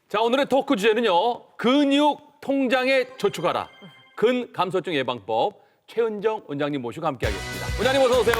자, 오늘의 토크 주제는요. 근육 통장에 저축하라. 근감소증 예방법. 최은정 원장님 모시고 함께하겠습니다. 원장님 어서 오세요.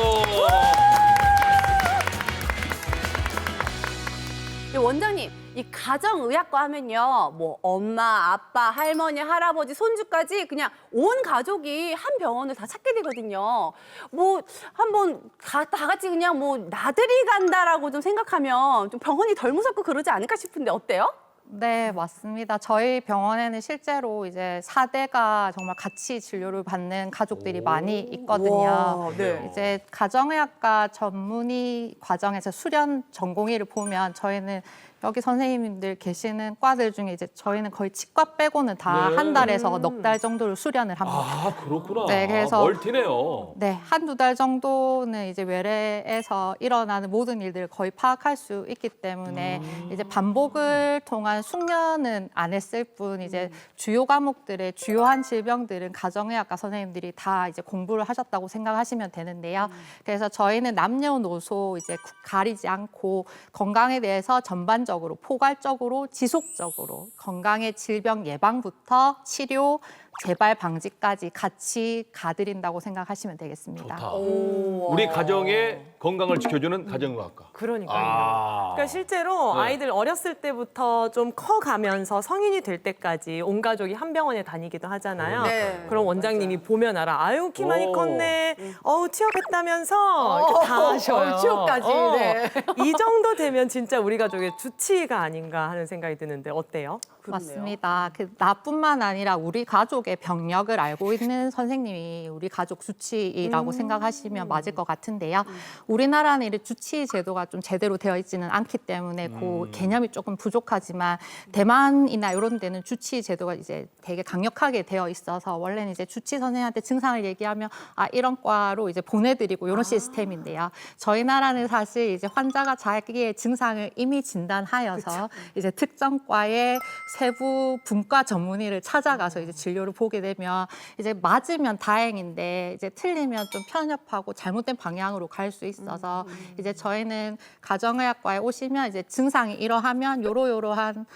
원장님, 이 가정의학과 하면요. 뭐 엄마, 아빠, 할머니, 할아버지, 손주까지 그냥 온 가족이 한 병원을 다 찾게 되거든요. 뭐 한번 다 같이 그냥 뭐 나들이 간다라고 좀 생각하면 좀 병원이 덜 무섭고 그러지 않을까 싶은데 어때요? 네, 맞습니다. 저희 병원에는 실제로 이제 4대가 정말 같이 진료를 받는 가족들이 많이 있거든요. 우와, 네. 이제 가정의학과 전문의 과정에서 수련 전공의를 보면 저희는 여기 선생님들 계시는 과들 중에 이제 저희는 거의 치과 빼고는 다 네. 한 달에서 넉 달 정도를 수련을 합니다. 아, 그렇구나. 네, 그래서- 멀티네요. 네, 한두 달 정도는 이제 외래에서 일어나는 모든 일들을 거의 파악할 수 있기 때문에 이제 반복을 통한 숙련은 안 했을 뿐 이제 주요 과목들의 주요한 질병들은 가정의학과 선생님들이 다 이제 공부를 하셨다고 생각하시면 되는데요. 그래서 저희는 남녀노소 이제 가리지 않고 건강에 대해서 전반적으로 포괄적으로 지속적으로 건강의 질병 예방부터 치료 재발 방지까지 같이 가드린다고 생각하시면 되겠습니다. 좋다. 오. 우리 가정의 건강을 지켜주는 가정의학과. 그러니까요. 아. 그러니까 실제로 네. 아이들 어렸을 때부터 좀 커가면서 성인이 될 때까지 온 가족이 한 병원에 다니기도 하잖아요. 네. 그럼 원장님이 보면 알아. 아유 키 많이 오. 컸네. 어우 취업했다면서 이렇게 다 하셔요. 취업까지. 네. 이 정도 되면 진짜 우리 가족의 주치의가 아닌가 하는 생각이 드는데 어때요? 그렇네요. 맞습니다. 그 나뿐만 아니라 우리 가족의 병력을 알고 있는 선생님이 우리 가족 주치의라고 생각하시면 맞을 것 같은데요. 우리나라는 이 주치의 제도가 좀 제대로 되어 있지는 않기 때문에 그 개념이 조금 부족하지만 대만이나 이런 데는 주치의 제도가 이제 되게 강력하게 되어 있어서 원래는 이제 주치의 선생님한테 증상을 얘기하면 아 이런 과로 이제 보내드리고 이런 시스템인데요. 저희 나라는 사실 이제 환자가 자기의 증상을 이미 진단하여서 이제 특정 과의 세부 분과 전문의를 찾아가서 이제 진료를 보게 되면 이제 맞으면 다행인데 이제 틀리면 좀 편협하고 잘못된 방향으로 갈 수 있어서 이제 저희는 가정의학과에 오시면 이제 증상이 이러하면 요러요러한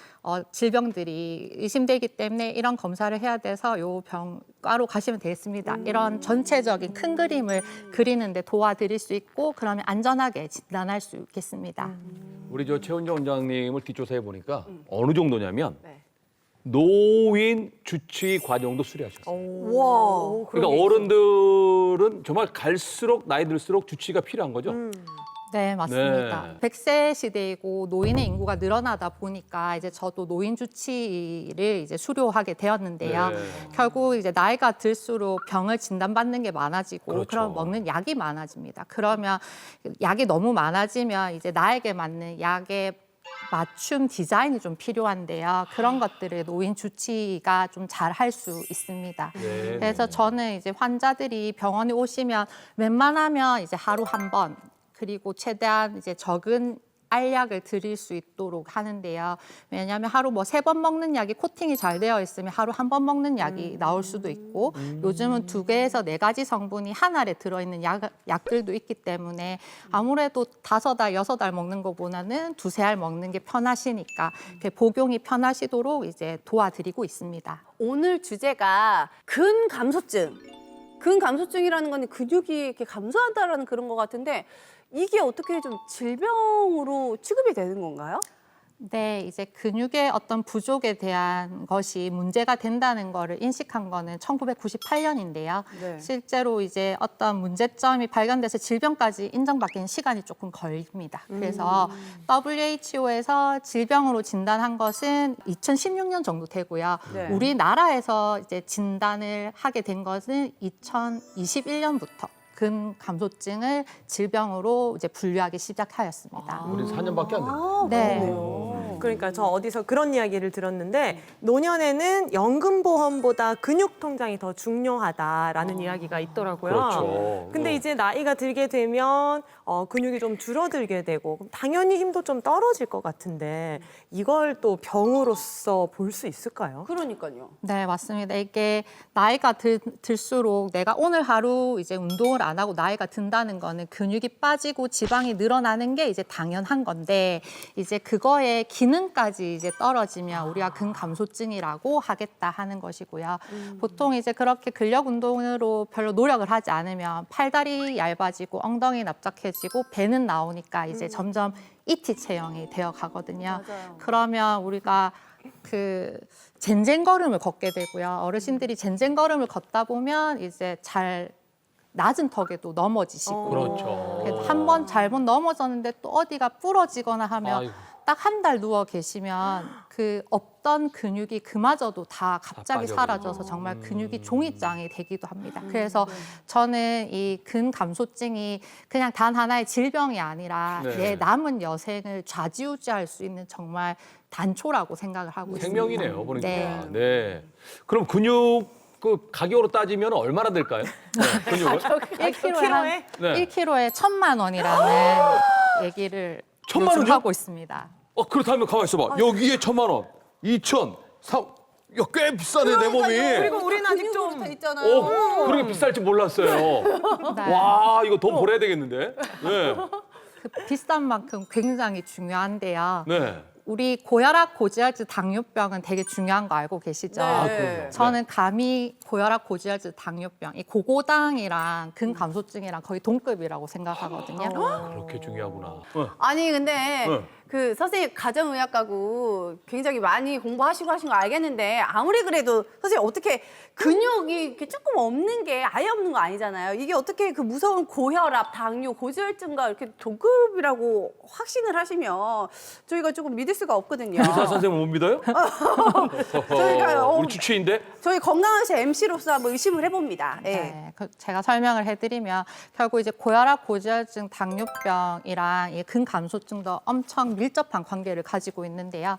질병들이 의심되기 때문에 이런 검사를 해야 돼서 요 병과로 가시면 되겠습니다. 이런 전체적인 큰 그림을 그리는데 도와드릴 수 있고 그러면 안전하게 진단할 수 있겠습니다. 우리 저 최은정 원장님을 뒷조사해 보니까 어느 정도냐면 네. 노인 주치의 과정도 수료하셨어요. 와. 그러니까 어른들은 정말 갈수록 나이 들수록 주치의가 필요한 거죠. 네, 맞습니다. 네. 100세 시대이고 노인의 인구가 늘어나다 보니까 이제 저도 노인 주치의를 이제 수료하게 되었는데요. 네. 결국 이제 나이가 들수록 병을 진단받는 게 많아지고 그렇죠. 그럼 먹는 약이 많아집니다. 그러면 약이 너무 많아지면 이제 나에게 맞는 약의 맞춤 디자인이 좀 필요한데요. 그런 것들을 노인 주치의가 좀 잘 할 수 있습니다. 네. 그래서 저는 이제 환자들이 병원에 오시면 웬만하면 이제 하루 한 번 그리고 최대한 이제 적은 알약을 드릴 수 있도록 하는데요. 왜냐하면 하루 뭐 3번 먹는 약이 코팅이 잘 되어 있으면 하루 한 번 먹는 약이 나올 수도 있고 요즘은 2개에서 4가지 성분이 한 알에 들어있는 약들도 있기 때문에 아무래도 5알, 6알 먹는 것보다는 2-3알 먹는 게 편하시니까 복용이 편하시도록 이제 도와드리고 있습니다. 오늘 주제가 근감소증. 근감소증이라는 건 근육이 이렇게 감소한다라는 그런 것 같은데 이게 어떻게 좀 질병으로 취급이 되는 건가요? 네, 이제 근육의 어떤 부족에 대한 것이 문제가 된다는 거를 인식한 거는 1998년인데요. 네. 실제로 이제 어떤 문제점이 발견돼서 질병까지 인정받기는 시간이 조금 걸립니다. 그래서 WHO에서 질병으로 진단한 것은 2016년 정도 되고요. 네. 우리나라에서 이제 진단을 하게 된 것은 2021년부터 근감소증을 질병으로 이제 분류하기 시작하였습니다. 우리 4년밖에 안 됐네. 네. 그렇네요. 그러니까 저 어디서 그런 이야기를 들었는데 노년에는 연금보험보다 근육통장이 더 중요하다라는 이야기가 있더라고요. 그렇죠. 근데 이제 나이가 들게 되면 근육이 좀 줄어들게 되고 그럼 당연히 힘도 좀 떨어질 것 같은데 이걸 또 병으로서 볼 수 있을까요? 그러니까요. 네, 맞습니다. 이게 나이가 들수록 내가 오늘 하루 이제 운동을 안 하고 나이가 든다는 거는 근육이 빠지고 지방이 늘어나는 게 이제 당연한 건데 이제 그거에 기능 기능까지 이제 떨어지면 우리가 근감소증이라고 하겠다 하는 것이고요. 보통 이제 그렇게 근력 운동으로 별로 노력을 하지 않으면 팔다리 얇아지고 엉덩이 납작해지고 배는 나오니까 이제 점점 이티 체형이 되어 가거든요. 맞아요. 그러면 우리가 그 젠젠 걸음을 걷게 되고요. 어르신들이 젠젠 걸음을 걷다 보면 이제 잘 낮은 턱에도 넘어지시고 그렇죠. 한 번 잘못 넘어졌는데 또 어디가 부러지거나 하면 아이고. 딱 한 달 누워 계시면 그 없던 근육이 그마저도 다 갑자기 빠져버리죠. 사라져서 정말 근육이 종이장이 되기도 합니다. 그래서 저는 이 근감소증이 그냥 단 하나의 질병이 아니라 네. 내 남은 여생을 좌지우지할 수 있는 정말 단초라고 생각을 하고 있습니다. 생명이네요, 보니까. 네. 네. 그럼 근육 그 가격으로 따지면 얼마나 될까요? 네, 근육을? 1kg에 한 네. 1kg에 1,000만 원이라는 얘기를 1,000만 요즘 원이요? 하고 있습니다. 그렇다면 가만 있어봐. 여기에 1,000만 원, 2천, 3, 야, 꽤 비싸네 내 몸이. 그리고 우리는 아직 근육으로 좀 다 있잖아요. 오, 그렇게 비쌀 줄 몰랐어요. 네. 와, 이거 돈 벌어야 되겠는데? 네. 그 비싼 만큼 굉장히 중요한데요. 네. 우리 고혈압, 고지혈증, 당뇨병은 되게 중요한 거 알고 계시죠? 네. 그럼요. 저는 감히 고혈압, 고지혈증, 당뇨병, 이 고고당이랑 근감소증이랑 거의 동급이라고 생각하거든요. 그렇게 중요하구나. 아니 근데 네. 그 선생님 가정의학과고 굉장히 많이 공부하시고 하신 거 알겠는데 아무리 그래도 선생님 어떻게 근육이 이렇게 조금 없는 게 아예 없는 거 아니잖아요. 이게 어떻게 그 무서운 고혈압, 당뇨, 고지혈증과 이렇게 동급이라고 확신을 하시면 저희가 조금 믿을 수가 없거든요. 의사 선생님 못 믿어요? 저희가 우리 주치의인데? 저희 건강하신 MC로서 한번 의심을 해봅니다. 예. 네, 제가 설명을 해드리면 결국 이제 고혈압, 고지혈증, 당뇨병이랑 이 근감소증도 엄청 밀접한 관계를 가지고 있는데요.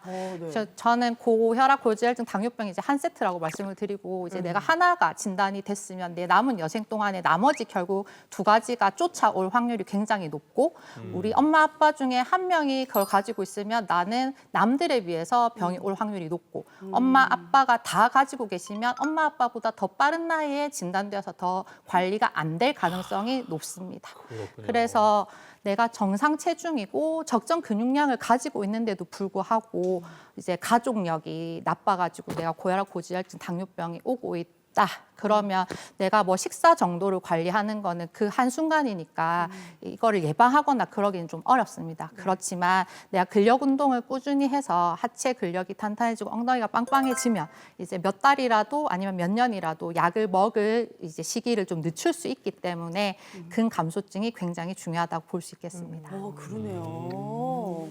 저는 고혈압, 고지혈증, 당뇨병이 이제 한 세트라고 말씀을 드리고 이제 내가 하나가 진단이 됐으면 내 남은 여생 동안에 나머지 결국 두 가지가 쫓아올 확률이 굉장히 높고 우리 엄마 아빠 중에 한 명이 그걸 가지고 있으면 나는 남들에 비해서 병이 올 확률이 높고 엄마 아빠가 다 가지고 계시면 엄마 아빠보다 더 빠른 나이에 진단되어서 더 관리가 안 될 가능성이 높습니다. 그렇군요. 그래서 내가 정상 체중이고 적정 근육량을 가지고 있는데도 불구하고 이제 가족력이 나빠가지고 내가 고혈압, 고지혈증, 당뇨병이 오고 있다. 그러면 내가 뭐 식사 정도를 관리하는 거는 그 한순간이니까 이거를 예방하거나 그러기는 좀 어렵습니다. 그렇지만 내가 근력 운동을 꾸준히 해서 하체 근력이 탄탄해지고 엉덩이가 빵빵해지면 이제 몇 달이라도 아니면 몇 년이라도 약을 먹을 이제 시기를 좀 늦출 수 있기 때문에 근감소증이 굉장히 중요하다고 볼 수 있겠습니다. 그러네요.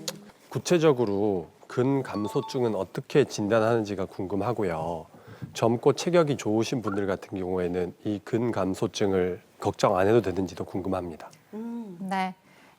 구체적으로 근감소증은 어떻게 진단하는지가 궁금하고요. 젊고 체격이 좋으신 분들 같은 경우에는 이 근감소증을 걱정 안 해도 되는지도 궁금합니다. 네,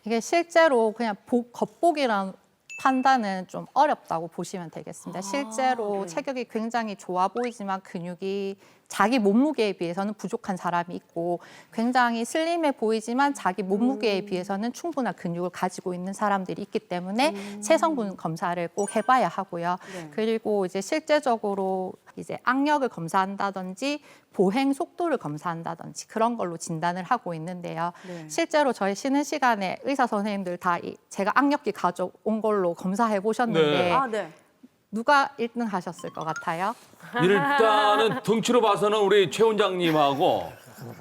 이게 실제로 그냥 겉보기랑 판단은 좀 어렵다고 보시면 되겠습니다. 실제로 체격이 굉장히 좋아 보이지만 근육이 자기 몸무게에 비해서는 부족한 사람이 있고 굉장히 슬림해 보이지만 자기 몸무게에 비해서는 충분한 근육을 가지고 있는 사람들이 있기 때문에 체성분 검사를 꼭 해봐야 하고요. 그리고 이제 실제적으로 이제 악력을 검사한다든지 보행 속도를 검사한다든지 그런 걸로 진단을 하고 있는데요. 실제로 저희 쉬는 시간에 의사 선생님들 다 제가 악력기 가져온 걸로 검사해 보셨는데 네. 아, 네. 누가 1등 하셨을 것 같아요? 일단은 등치로 봐서는 우리 최 원장님하고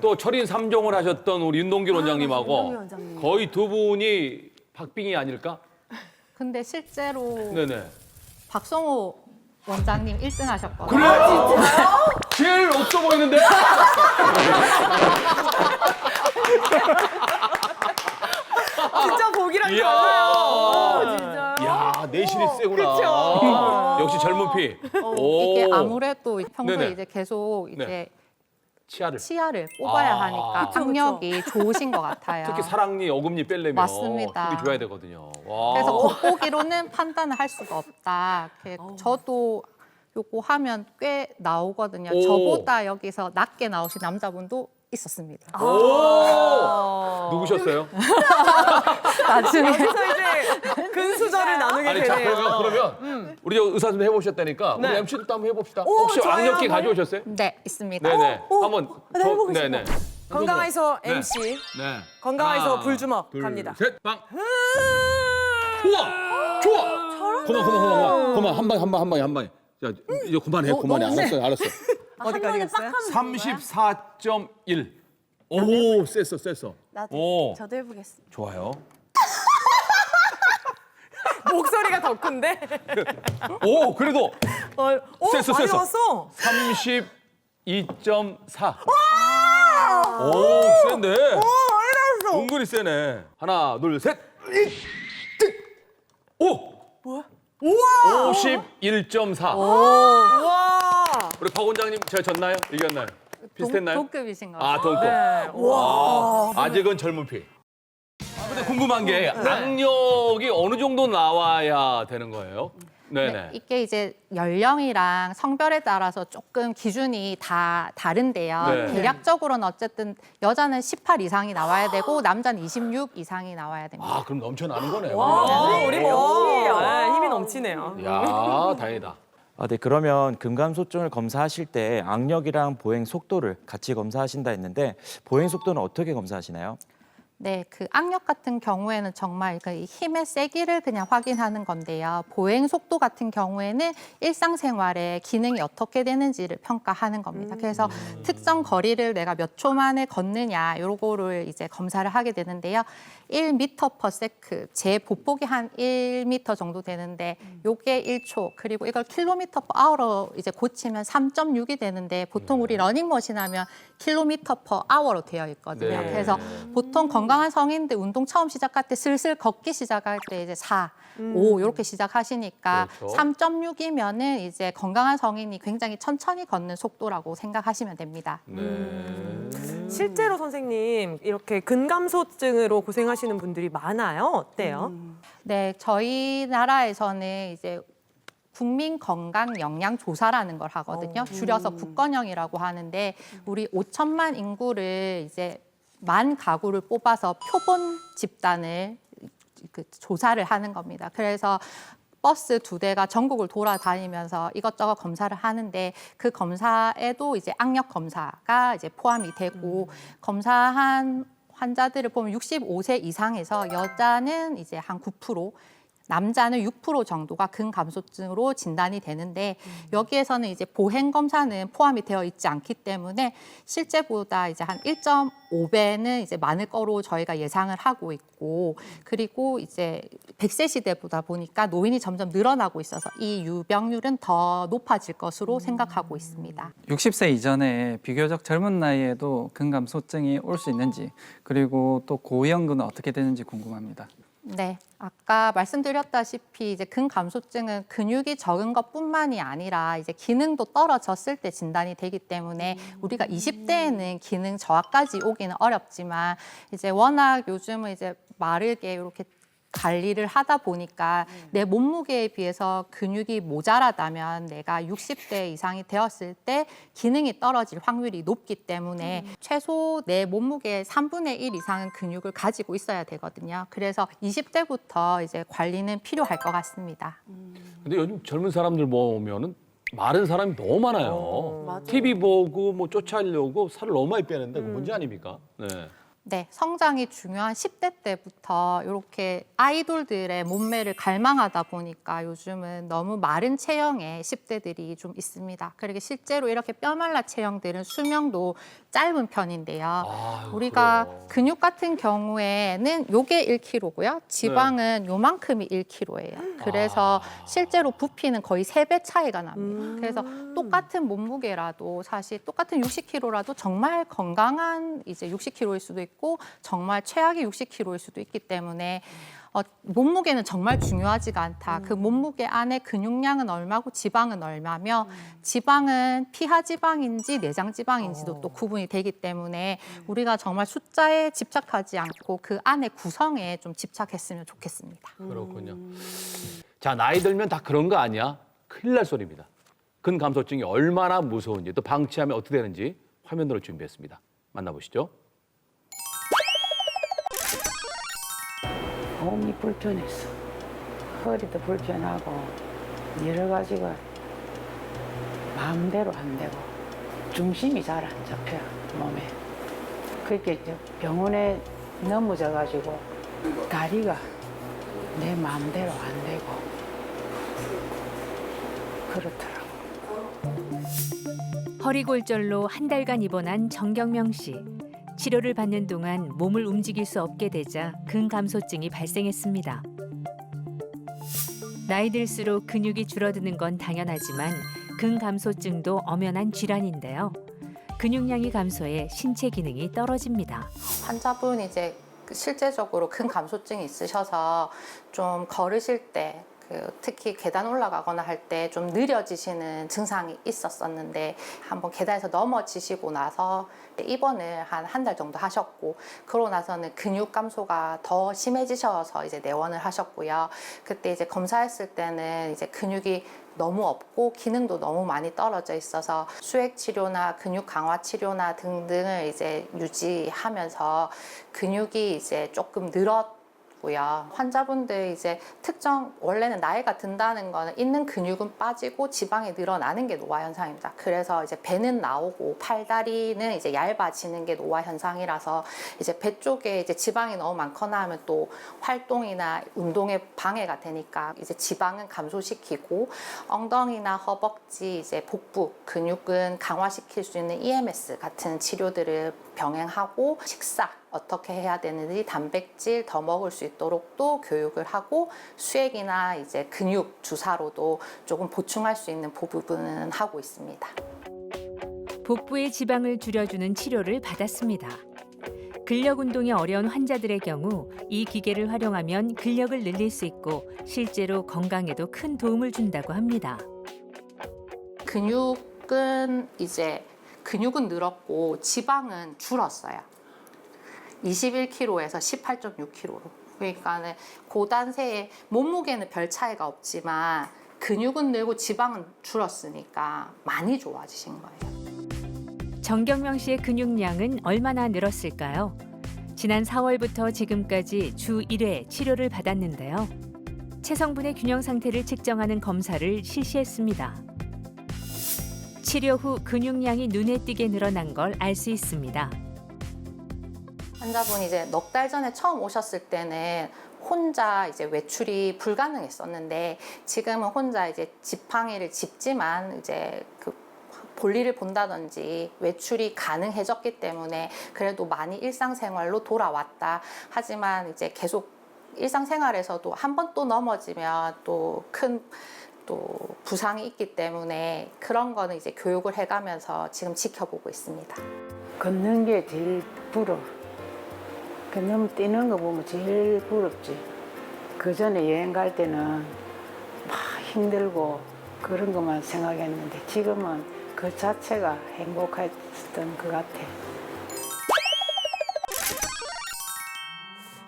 또 철인 3종을 하셨던 우리 윤동길 원장님하고 윤동길 원장님. 거의 두 분이 박빙이 아닐까? 근데 실제로 네네. 박성호 원장님 1등 하셨거든요. 그래요? 제일 없어 보이는데? 진짜 보기랑 이야. 달라요. 진짜요? 야, 내실이 세구나. 역시 젊은 피. 오. 이게 아무래도 평소에 네네. 이제 계속 이제 네. 치아를. 치아를 뽑아야 아. 하니까 그쵸, 악력이 좋으신 것 같아요. 특히 사랑니, 어금니 뺄려면 맞습니다. 힘이 좋아야 되거든요. 와. 그래서 겉보기로는 판단을 할 수가 없다. 저도 요거 하면 꽤 나오거든요. 오. 저보다 여기서 낮게 나오신 남자분도 있었습니다. 오! 누구셨어요? 나중에 여기서 이제 근수저를 나누게 아니, 자, 되네요. 그러면 우리 저 의사 선생님 해보셨다니까 우리 네. MC도 또 한번 해봅시다. 오, 혹시 좋아요. 악력기 한번 가져오셨어요? 네 있습니다. 네네. 오, 한번. 네, 해보겠습니다. 네네. 건강해서 네. MC, 네. 건강해서 하나, 불주먹 둘, 갑니다. 셋, 빵. 좋아! 좋아! 그만 한 방에. 자, 이제 그만해. 알았어. 어디까지 갔어요? 34.1. 오, 셌어. 나도 오. 저도 해보겠습니다. 좋아요. 목소리가 더 큰데. 오, 그래도 셌어. 많이 왔어. 32.4. 오, 센데. 많이 나왔어. 은근히 세네. 하나, 둘, 셋. 오! 뭐야? 우와. 51.4. 우와. 우리 박 원장님 제가 졌나요? 이겼나요? 비슷했나요? 동급이신 것 같아요. 아, 동급. 네. 와. 아직은 젊은 피. 근데 궁금한 게 악력이 어느 정도 나와야 되는 거예요? 네네. 이게 이제 연령이랑 성별에 따라서 조금 기준이 다 다른데요. 네. 대략적으로는 어쨌든 여자는 18 이상이 나와야 되고 남자는 26 이상이 나와야 됩니다. 아, 그럼 넘쳐나는 거네요. 우리 뭐 힘이 넘치네요. 야, 다행이다. 네, 그러면 근감소증을 검사하실 때 악력이랑 보행 속도를 같이 검사하신다 했는데 보행 속도는 어떻게 검사하시나요? 네, 그 악력 같은 경우에는 정말 그 힘의 세기를 그냥 확인하는 건데요. 보행 속도 같은 경우에는 일상생활에 기능이 어떻게 되는지를 평가하는 겁니다. 그래서 특정 거리를 내가 몇 초 만에 걷느냐 요거를 이제 검사를 하게 되는데요. 1m/s, 제 보폭이 한 1m 정도 되는데 요게 1초, 그리고 이걸 km/h로 이제 고치면 3.6이 되는데 보통 우리 러닝머신 하면 km/h로 되어 있거든요. 네. 그래서 보통 건강한 성인들 운동 처음 시작할 때 슬슬 걷기 시작할 때 이제 4, 5 이렇게 시작하시니까 그렇죠. 3.6이면은 이제 건강한 성인이 굉장히 천천히 걷는 속도라고 생각하시면 됩니다. 네. 실제로 선생님 이렇게 근감소증으로 고생하시는 분들이 많아요. 어때요? 네, 저희 나라에서는 이제 국민 건강 영양 조사라는 걸 하거든요. 줄여서 국건영이라고 하는데 우리 5천만 인구를 이제 만 가구를 뽑아서 표본 집단을 그 조사를 하는 겁니다. 그래서 버스 2대가 전국을 돌아다니면서 이것저것 검사를 하는데 그 검사에도 이제 악력 검사가 이제 포함이 되고 검사한 환자들을 보면 65세 이상에서 여자는 이제 한 9%, 남자는 6% 정도가 근감소증으로 진단이 되는데 여기에서는 이제 보행 검사는 포함이 되어 있지 않기 때문에 실제보다 이제 한 1.5배는 이제 많을 거로 저희가 예상을 하고 있고, 그리고 이제 100세 시대보다 보니까 노인이 점점 늘어나고 있어서 이 유병률은 더 높아질 것으로 생각하고 있습니다. 60세 이전에 비교적 젊은 나이에도 근감소증이 올 수 있는지, 그리고 또 고위험군은 어떻게 되는지 궁금합니다. 네, 아까 말씀드렸다시피 이제 근감소증은 근육이 적은 것뿐만이 아니라 이제 기능도 떨어졌을 때 진단이 되기 때문에 우리가 20대에는 기능 저하까지 오기는 어렵지만 이제 워낙 요즘은 이제 마르게 이렇게 관리를 하다 보니까 내 몸무게에 비해서 근육이 모자라다면 내가 60대 이상이 되었을 때 기능이 떨어질 확률이 높기 때문에 최소 내 몸무게의 3분의 1 이상은 근육을 가지고 있어야 되거든요. 그래서 20대부터 이제 관리는 필요할 것 같습니다. 근데 요즘 젊은 사람들 보면은 마른 사람이 너무 많아요. 맞아요. TV 보고 뭐 쫓아려고 살을 너무 많이 빼는데 그 문제 아닙니까? 네. 네, 성장이 중요한 10대 때부터 이렇게 아이돌들의 몸매를 갈망하다 보니까 요즘은 너무 마른 체형의 10대들이 좀 있습니다. 그리고 실제로 이렇게 뼈말라 체형들은 수명도 짧은 편인데요. 아유, 우리가 그래요. 근육 같은 경우에는 요게 1kg고요. 지방은 요만큼이 1kg예요. 그래서 실제로 부피는 거의 3배 차이가 납니다. 그래서 똑같은 몸무게라도 사실 똑같은 60kg라도 정말 건강한 이제 60kg일 수도 있고 정말 최악의 60kg일 수도 있기 때문에 몸무게는 정말 중요하지가 않다. 그 몸무게 안에 근육량은 얼마고 지방은 얼마며 지방은 피하지방인지 내장지방인지도 또 구분이 되기 때문에 우리가 정말 숫자에 집착하지 않고 그 안에 구성에 좀 집착했으면 좋겠습니다. 그렇군요. 자, 나이 들면 다 그런 거 아니야? 큰일 날 소리입니다. 근감소증이 얼마나 무서운지 또 방치하면 어떻게 되는지 화면으로 준비했습니다. 만나보시죠. 몸이 불편했어. 허리도 불편하고 여러 가지가 마음대로 안 되고 중심이 잘 안 잡혀 몸에. 그렇게 이제 병원에 넘어져 가지고 다리가 내 마음대로 안 되고 그렇더라고. 허리골절로 한 달간 입원한 정경명 씨. 치료를 받는 동안 몸을 움직일 수 없게 되자 근감소증이 발생했습니다. 나이 들수록 근육이 줄어드는 건 당연하지만 근감소증도 엄연한 질환인데요. 근육량이 감소해 신체 기능이 떨어집니다. 환자분이 이제 실제적으로 큰 감소증이 있으셔서 좀 걸으실 때 특히 계단 올라가거나 할 때 좀 느려지시는 증상이 있었었는데 한번 계단에서 넘어지시고 나서 입원을 한 달 정도 하셨고 그러고 나서는 근육 감소가 더 심해지셔서 이제 내원을 하셨고요. 그때 이제 검사했을 때는 이제 근육이 너무 없고 기능도 너무 많이 떨어져 있어서 수액 치료나 근육 강화 치료나 등등을 이제 유지하면서 근육이 이제 조금 늘었고요. 환자분들 이제 특정 원래는 나이가 든다는 거는 있는 근육은 빠지고 지방이 늘어나는 게 노화 현상입니다. 그래서 이제 배는 나오고 팔다리는 이제 얇아지는 게 노화 현상이라서 이제 배 쪽에 이제 지방이 너무 많거나 하면 또 활동이나 운동에 방해가 되니까 이제 지방은 감소시키고 엉덩이나 허벅지 이제 복부 근육은 강화시킬 수 있는 EMS 같은 치료들을 병행하고 식사 어떻게 해야 되는지 단백질 더 먹을 수 있도록 또 교육을 하고 수액이나 이제 근육 주사로도 조금 보충할 수 있는 부분은 하고 있습니다. 복부의 지방을 줄여주는 치료를 받았습니다. 근력 운동이 어려운 환자들의 경우 이 기계를 활용하면 근력을 늘릴 수 있고 실제로 건강에도 큰 도움을 준다고 합니다. 근육은 늘었고 지방은 줄었어요. 21kg에서 18.6kg로. 그러니까는 고단세에 몸무게는 별 차이가 없지만 근육은 늘고 지방은 줄었으니까 많이 좋아지신 거예요. 정경명 씨의 근육량은 얼마나 늘었을까요? 지난 4월부터 지금까지 주 1회 치료를 받았는데요. 체성분의 균형 상태를 측정하는 검사를 실시했습니다. 치료 후 근육량이 눈에 띄게 늘어난 걸 알 수 있습니다. 환자분이 이제 넉 달 전에 처음 오셨을 때는 혼자 이제 외출이 불가능했었는데 지금은 혼자 이제 지팡이를 짚지만 이제 그 볼일을 본다든지 외출이 가능해졌기 때문에 그래도 많이 일상생활로 돌아왔다. 하지만 이제 계속 일상생활에서도 한 번 또 넘어지면 또 큰 부상이 있기 때문에 그런 거는 이제 교육을 해가면서 지금 지켜보고 있습니다. 걷는 게 제일 부러워. 너무 뛰는 거 보면 제일 부럽지. 그 전에 여행 갈 때는 막 힘들고 그런 것만 생각했는데 지금은 그 자체가 행복했던 것 같아.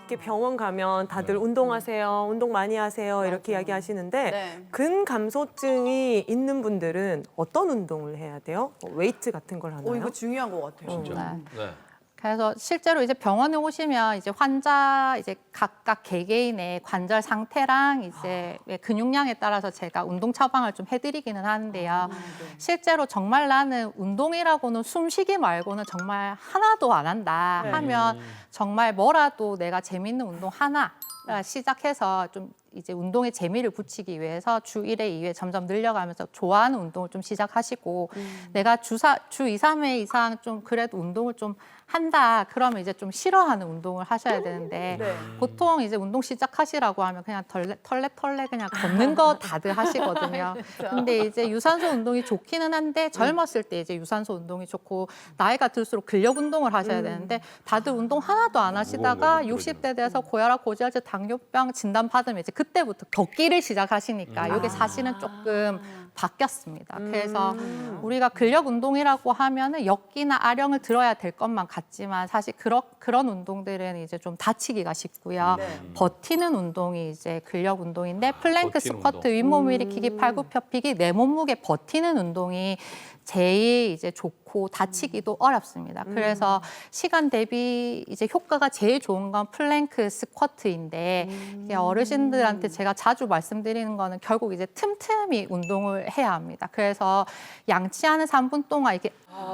이렇게 병원 가면 다들 운동하세요, 운동 많이 하세요 이렇게 이야기하시는데 네. 근감소증이 있는 분들은 어떤 운동을 해야 돼요? 웨이트 같은 걸 하나요? 이거 중요한 것 같아요. 진짜. 네. 그래서 실제로 이제 병원에 오시면 이제 환자 이제 각각 개개인의 관절 상태랑 이제 근육량에 따라서 제가 운동 처방을 좀 해드리기는 하는데요. 실제로 정말 나는 운동이라고는 숨쉬기 말고는 정말 하나도 안 한다 하면 정말 뭐라도 내가 재밌는 운동 하나 시작해서 좀 이제 운동에 재미를 붙이기 위해서 주 1회, 2회 점점 늘려가면서 좋아하는 운동을 좀 시작하시고 내가 주 2, 3회 이상 좀 그래도 운동을 좀 한다. 그러면 이제 좀 싫어하는 운동을 하셔야 되는데 보통 이제 운동 시작하시라고 하면 그냥 털레 그냥 걷는 거 다들 하시거든요. 근데 이제 유산소 운동이 좋기는 한데 젊었을 때 이제 유산소 운동이 좋고 나이가 들수록 근력 운동을 하셔야 되는데 다들 운동 하나도 안 하시다가 60대 돼서 고혈압, 고지혈증, 당뇨병 진단 받으면 이제 그때부터 걷기를 시작하시니까 이게 사실은 조금 바뀌었습니다. 그래서 우리가 근력 운동이라고 하면은 역기나 아령을 들어야 될 것만 같지만 사실 그런 운동들은 이제 좀 다치기가 쉽고요. 버티는 운동이 이제 근력 운동인데 플랭크 버티는 스쿼트, 운동. 윗몸 일으키기, 팔굽혀펴기, 내 몸무게 버티는 운동이 제일 이제 좋고 다치기도 어렵습니다. 그래서 시간 대비 이제 효과가 제일 좋은 건 플랭크 스쿼트인데 이제 어르신들한테 제가 자주 말씀드리는 거는 결국 이제 틈틈이 운동을 운동을 해야 합니다. 그래서 양치하는 3분 동안 이렇게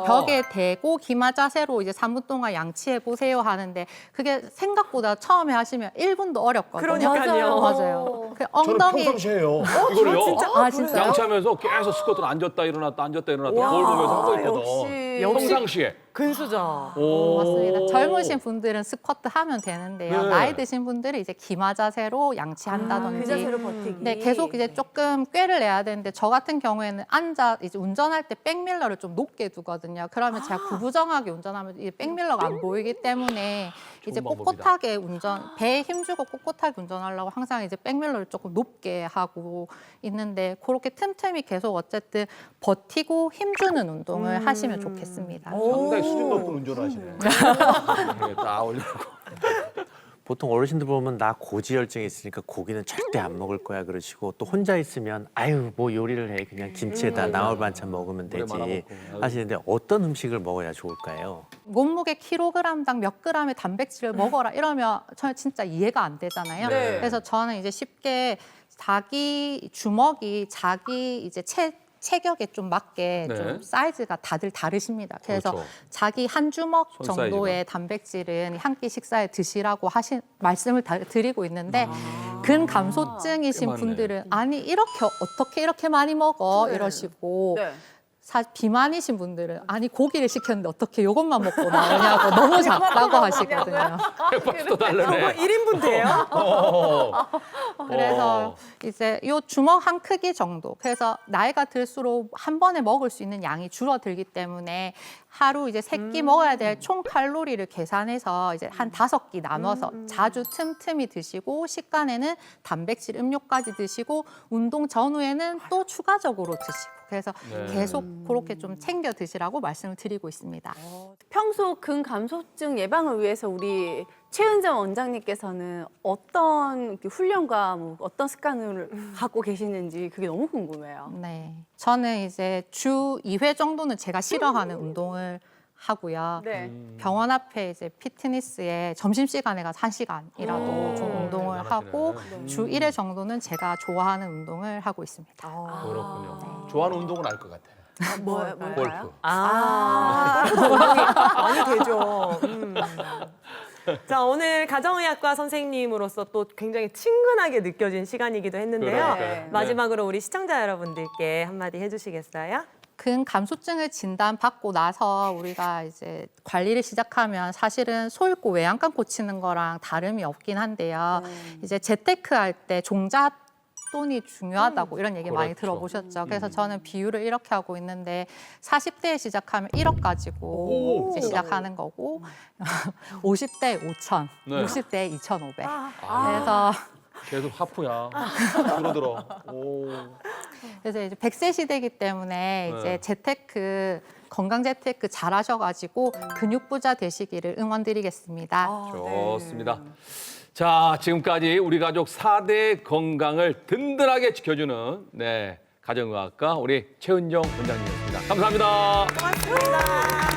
벽에 대고 기마 자세로 이제 3분 동안 양치해 보세요 하는데 그게 생각보다 처음에 하시면 1분도 어렵거든요. 그러니까요. 맞아요. 그 저는 엉덩이 평상시에 해요. 이거를요? 아, 진짜요? 양치하면서 계속 스쿼트를 앉았다 일어났다 앉았다 일어났다 거울 보면서 하고 있거든. 역시 평상시에. 근수저. 맞습니다. 젊으신 분들은 스쿼트 하면 되는데요. 네. 나이 드신 분들은 이제 기마 자세로 그 양치한다든지 자세로 버티기. 네, 계속 이제 조금 꾀를 내야 되는데 저 같은 경우에는 앉아 이제 운전할 때 백밀러를 좀 높게 두거든요. 그러면 제가 구부정하게 운전하면 이 백밀러가 안 보이기 때문에 이제 방법이다. 꼿꼿하게 배에 힘주고 꼿꼿하게 운전하려고 항상 이제 백밀러를 조금 높게 하고 있는데 그렇게 틈틈이 계속 어쨌든 버티고 힘주는 운동을 하시면 좋겠습니다. 상당히 수준 높은 운전을 하시네. 네, 딱 올려놓고. 보통 어르신들 보면 나 고지혈증이 있으니까 고기는 절대 안 먹을 거야 그러시고 또 혼자 있으면 아유 뭐 요리를 해 그냥 김치에다 나물 반찬 먹으면 물에 말아 되지 먹고. 하시는데 어떤 음식을 먹어야 좋을까요? 몸무게 킬로그램당 몇 그램의 단백질을 먹어라 이러면 저는 진짜 이해가 안 되잖아요. 네. 그래서 저는 이제 쉽게 자기 주먹이 자기 이제 체격에 좀 맞게 네. 좀 사이즈가 다들 다르십니다. 그래서 그렇죠. 자기 한 주먹 손 정도의 단백질은 한 끼 식사에 드시라고 말씀을 드리고 있는데 근감소증이신 꽤 많네. 분들은 아니 어떻게 이렇게 많이 먹어 네. 이러시고 네. 비만이신 분들은 아니 고기를 시켰는데 어떻게 이것만 먹고 나오냐고 너무 작다고 하시거든요. 또 달라네. 1인분 돼요? 그래서 이제 요 주먹 한 크기 정도. 그래서 나이가 들수록 한 번에 먹을 수 있는 양이 줄어들기 때문에 하루 이제 3끼 먹어야 될 총 칼로리를 계산해서 이제 한 5끼 나눠서 자주 틈틈이 드시고 식간에는 단백질 음료까지 드시고 운동 전후에는 또 추가적으로 드시고 그래서 네. 계속 그렇게 좀 챙겨 드시라고 말씀을 드리고 있습니다. 평소 근감소증 예방을 위해서 우리 최은정 원장님께서는 어떤 이렇게 훈련과 뭐 어떤 습관을 갖고 계시는지 그게 너무 궁금해요. 네. 저는 이제 주 2회 정도는 제가 싫어하는 운동을 하고요. 네. 병원 앞에 이제 피트니스에 점심시간에 가서 1시간이라도 좀 운동을 하고 주 1회 정도는 제가 좋아하는 운동을 하고 있습니다. 그렇군요. 좋아하는 운동은 알 것 같아요. 뭘까요? 골프. 많이 되죠. 자, 오늘 가정의학과 선생님으로서 또 굉장히 친근하게 느껴진 시간이기도 했는데요. 그러니까요. 마지막으로 우리 시청자 여러분들께 한마디 해주시겠어요? 근감소증을 진단받고 나서 우리가 이제 관리를 시작하면 사실은 소 읽고 외양간 고치는 거랑 다름이 없긴 한데요. 이제 재테크할 때 종잣돈이 중요하다고 이런 얘기 많이 그렇죠. 들어보셨죠. 그래서 저는 비유를 이렇게 하고 있는데 40대에 시작하면 1억 가지고 이제 시작하는 거고 50대에 5천, 네. 60대에 2,500. 그래서 계속 하프야. 줄어들어. 그래서 이제 100세 시대이기 때문에 네. 이제 재테크 건강 재테크 잘하셔가지고 근육부자 되시기를 응원드리겠습니다. 좋습니다. 자, 지금까지 우리 가족 4대 건강을 든든하게 지켜주는 가정의학과 우리 최은정 원장님이었습니다. 감사합니다. 고맙습니다.